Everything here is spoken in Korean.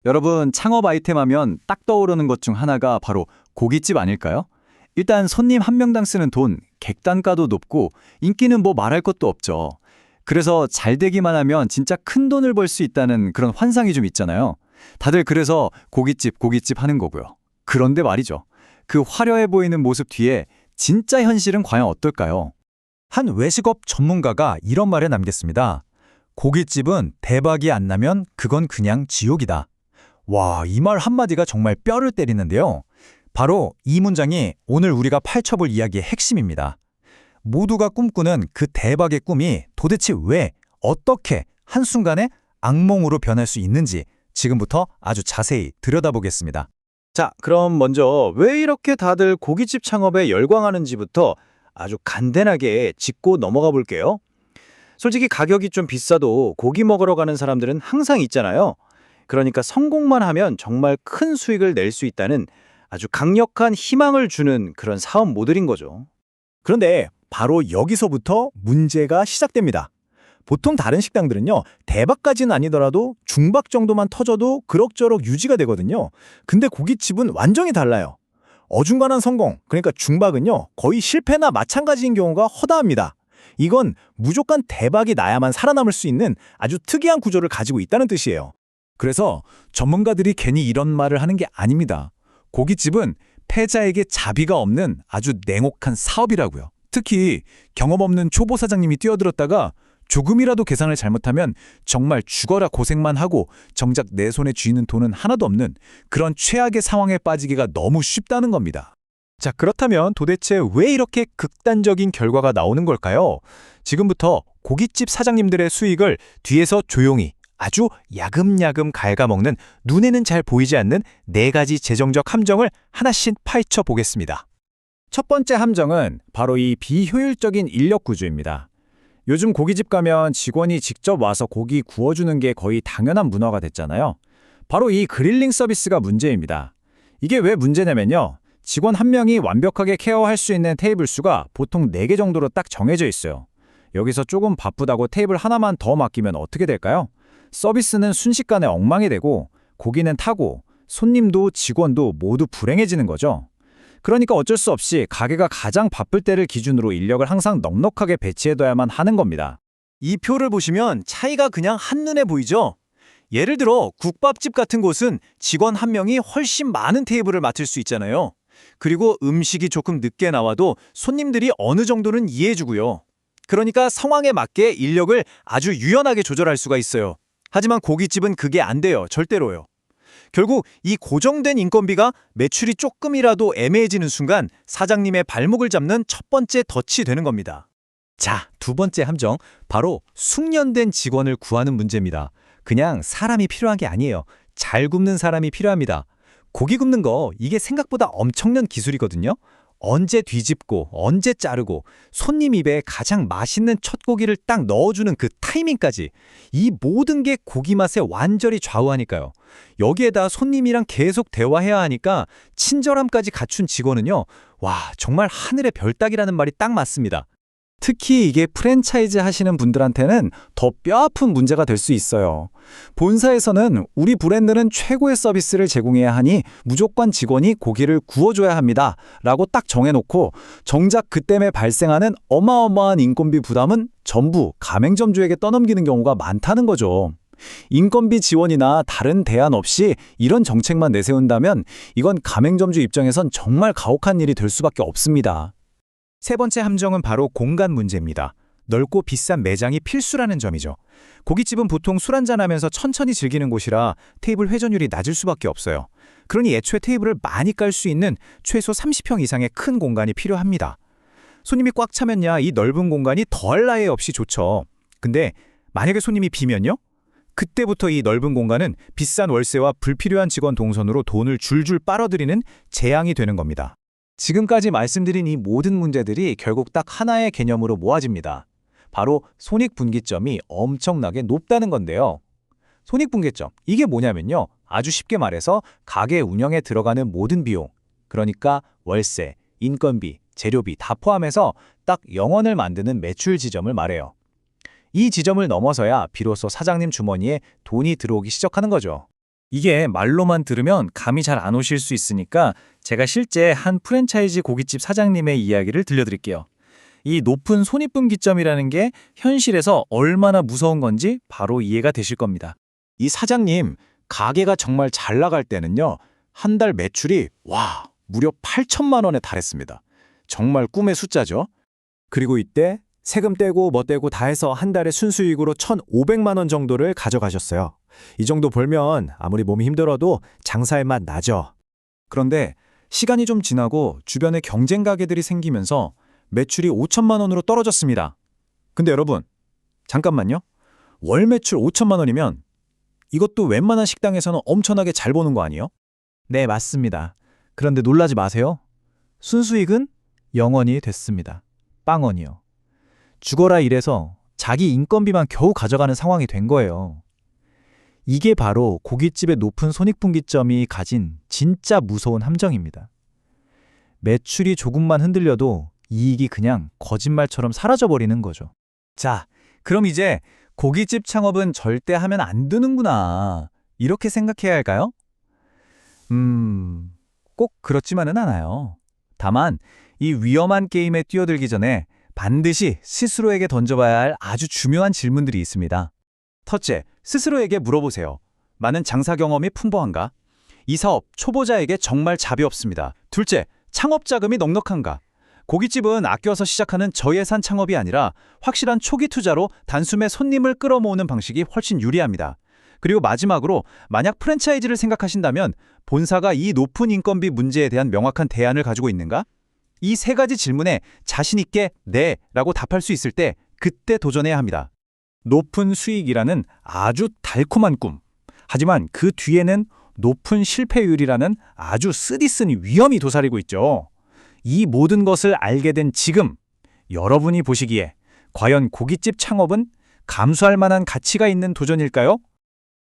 여러분, 창업 아이템 하면 딱 떠오르는 것 중 하나가 바로 고깃집 아닐까요? 일단 손님 한 명당 쓰는 돈, 객단가도 높고 인기는 뭐 말할 것도 없죠. 그래서 잘 되기만 하면 진짜 큰 돈을 벌 수 있다는 그런 환상이 좀 있잖아요. 다들 그래서 고깃집 하는 거고요. 그런데 말이죠. 그 화려해 보이는 모습 뒤에 진짜 현실은 과연 어떨까요? 한 외식업 전문가가 이런 말을 남겼습니다. 고깃집은 대박이 안 나면 그건 그냥 지옥이다. 와, 이 말 한마디가 정말 뼈를 때리는데요. 바로 이 문장이 오늘 우리가 파헤쳐볼 이야기의 핵심입니다. 모두가 꿈꾸는 그 대박의 꿈이 도대체 왜, 어떻게 한순간에 악몽으로 변할 수 있는지 지금부터 아주 자세히 들여다보겠습니다. 자, 그럼 먼저 왜 이렇게 다들 고깃집 창업에 열광하는지부터 아주 간단하게 짚고 넘어가 볼게요. 솔직히 가격이 좀 비싸도 고기 먹으러 가는 사람들은 항상 있잖아요. 그러니까 성공만 하면 정말 큰 수익을 낼 수 있다는 아주 강력한 희망을 주는 그런 사업 모델인 거죠. 그런데 바로 여기서부터 문제가 시작됩니다. 보통 다른 식당들은요, 대박까지는 아니더라도 중박 정도만 터져도 그럭저럭 유지가 되거든요. 근데 고깃집은 완전히 달라요. 어중간한 성공, 그러니까 중박은요, 거의 실패나 마찬가지인 경우가 허다합니다. 이건 무조건 대박이 나야만 살아남을 수 있는 아주 특이한 구조를 가지고 있다는 뜻이에요. 그래서 전문가들이 괜히 이런 말을 하는 게 아닙니다. 고깃집은 패자에게 자비가 없는 아주 냉혹한 사업이라고요. 특히 경험 없는 초보 사장님이 뛰어들었다가 조금이라도 계산을 잘못하면 정말 죽어라 고생만 하고 정작 내 손에 쥐는 돈은 하나도 없는 그런 최악의 상황에 빠지기가 너무 쉽다는 겁니다. 자, 그렇다면 도대체 왜 이렇게 극단적인 결과가 나오는 걸까요? 지금부터 고깃집 사장님들의 수익을 뒤에서 조용히 아주 야금야금 갉아먹는 눈에는 잘 보이지 않는 4가지 재정적 함정을 하나씩 파헤쳐 보겠습니다. 첫 번째 함정은 바로 이 비효율적인 인력 구조입니다. 요즘 고깃집 가면 직원이 직접 와서 고기 구워주는 게 거의 당연한 문화가 됐잖아요. 바로 이 그릴링 서비스가 문제입니다. 이게 왜 문제냐면요. 직원 한 명이 완벽하게 케어할 수 있는 테이블 수가 보통 4개 정도로 딱 정해져 있어요. 여기서 조금 바쁘다고 테이블 하나만 더 맡기면 어떻게 될까요? 서비스는 순식간에 엉망이 되고 고기는 타고 손님도 직원도 모두 불행해지는 거죠. 그러니까 어쩔 수 없이 가게가 가장 바쁠 때를 기준으로 인력을 항상 넉넉하게 배치해둬야만 하는 겁니다. 이 표를 보시면 차이가 그냥 한눈에 보이죠? 예를 들어 국밥집 같은 곳은 직원 한 명이 훨씬 많은 테이블을 맡을 수 있잖아요. 그리고 음식이 조금 늦게 나와도 손님들이 어느 정도는 이해해주고요. 그러니까 상황에 맞게 인력을 아주 유연하게 조절할 수가 있어요. 하지만 고깃집은 그게 안 돼요. 절대로요. 결국 이 고정된 인건비가 매출이 조금이라도 애매해지는 순간 사장님의 발목을 잡는 첫 번째 덫이 되는 겁니다. 자, 두 번째 함정, 바로 숙련된 직원을 구하는 문제입니다. 그냥 사람이 필요한 게 아니에요. 잘 굽는 사람이 필요합니다. 고기 굽는 거 이게 생각보다 엄청난 기술이거든요. 언제 뒤집고 언제 자르고 손님 입에 가장 맛있는 첫 고기를 딱 넣어주는 그 타이밍까지 이 모든 게 고기 맛에 완전히 좌우하니까요. 여기에다 손님이랑 계속 대화해야 하니까 친절함까지 갖춘 직원은요. 와, 정말 하늘의 별 따기라는 말이 딱 맞습니다. 특히 이게 프랜차이즈 하시는 분들한테는 더 뼈아픈 문제가 될 수 있어요. 본사에서는 우리 브랜드는 최고의 서비스를 제공해야 하니 무조건 직원이 고기를 구워줘야 합니다. 라고 딱 정해놓고 정작 그 때문에 발생하는 어마어마한 인건비 부담은 전부 가맹점주에게 떠넘기는 경우가 많다는 거죠. 인건비 지원이나 다른 대안 없이 이런 정책만 내세운다면 이건 가맹점주 입장에선 정말 가혹한 일이 될 수밖에 없습니다. 세 번째 함정은 바로 공간 문제입니다. 넓고 비싼 매장이 필수라는 점이죠. 고깃집은 보통 술 한잔하면서 천천히 즐기는 곳이라 테이블 회전율이 낮을 수밖에 없어요. 그러니 애초에 테이블을 많이 깔 수 있는 최소 30평 이상의 큰 공간이 필요합니다. 손님이 꽉 차면야 이 넓은 공간이 더할 나위 없이 좋죠. 근데 만약에 손님이 비면요? 그때부터 이 넓은 공간은 비싼 월세와 불필요한 직원 동선으로 돈을 줄줄 빨아들이는 재앙이 되는 겁니다. 지금까지 말씀드린 이 모든 문제들이 결국 딱 하나의 개념으로 모아집니다. 바로 손익분기점이 엄청나게 높다는 건데요. 손익분기점, 이게 뭐냐면요. 아주 쉽게 말해서 가게 운영에 들어가는 모든 비용, 그러니까 월세, 인건비, 재료비 다 포함해서 딱 0원을 만드는 매출 지점을 말해요. 이 지점을 넘어서야 비로소 사장님 주머니에 돈이 들어오기 시작하는 거죠. 이게 말로만 들으면 감이 잘 안 오실 수 있으니까 제가 실제 한 프랜차이즈 고깃집 사장님의 이야기를 들려드릴게요. 이 높은 손익분기점이라는 게 현실에서 얼마나 무서운 건지 바로 이해가 되실 겁니다. 이 사장님, 가게가 정말 잘 나갈 때는요, 한 달 매출이 무려 8천만 원에 달했습니다. 정말 꿈의 숫자죠. 그리고 이때 세금 떼고 뭐 떼고 다 해서 한 달에 순수익으로 1,500만 원 정도를 가져가셨어요. 이 정도 벌면 아무리 몸이 힘들어도 장사의 맛 나죠. 그런데 시간이 좀 지나고 주변에 경쟁 가게들이 생기면서 매출이 5천만 원으로 떨어졌습니다. 근데 여러분, 잠깐만요. 월 매출 5천만 원이면 이것도 웬만한 식당에서는 엄청나게 잘 버는 거 아니에요? 네, 맞습니다. 그런데 놀라지 마세요. 순수익은 0원이 됐습니다. 빵원이요. 죽어라 일해서 자기 인건비만 겨우 가져가는 상황이 된 거예요. 이게 바로 고깃집의 높은 손익분기점이 가진 진짜 무서운 함정입니다. 매출이 조금만 흔들려도 이익이 그냥 거짓말처럼 사라져버리는 거죠. 자, 그럼 이제 고깃집 창업은 절대 하면 안 되는구나. 이렇게 생각해야 할까요? 꼭 그렇지만은 않아요. 다만 이 위험한 게임에 뛰어들기 전에 반드시 스스로에게 던져봐야 할 아주 중요한 질문들이 있습니다. 첫째, 스스로에게 물어보세요. 나는 장사 경험이 풍부한가? 이 사업 초보자에게 정말 잡이 없습니다. 둘째, 창업 자금이 넉넉한가? 고깃집은 아껴서 시작하는 저예산 창업이 아니라 확실한 초기 투자로 단숨에 손님을 끌어모으는 방식이 훨씬 유리합니다. 그리고 마지막으로 만약 프랜차이즈를 생각하신다면 본사가 이 높은 인건비 문제에 대한 명확한 대안을 가지고 있는가? 이 세 가지 질문에 자신 있게 네 라고 답할 수 있을 때 그때 도전해야 합니다. 높은 수익이라는 아주 달콤한 꿈. 하지만 그 뒤에는 높은 실패율이라는 아주 쓰디쓴 위험이 도사리고 있죠. 이 모든 것을 알게 된 지금, 여러분이 보시기에 과연 고깃집 창업은 감수할 만한 가치가 있는 도전일까요?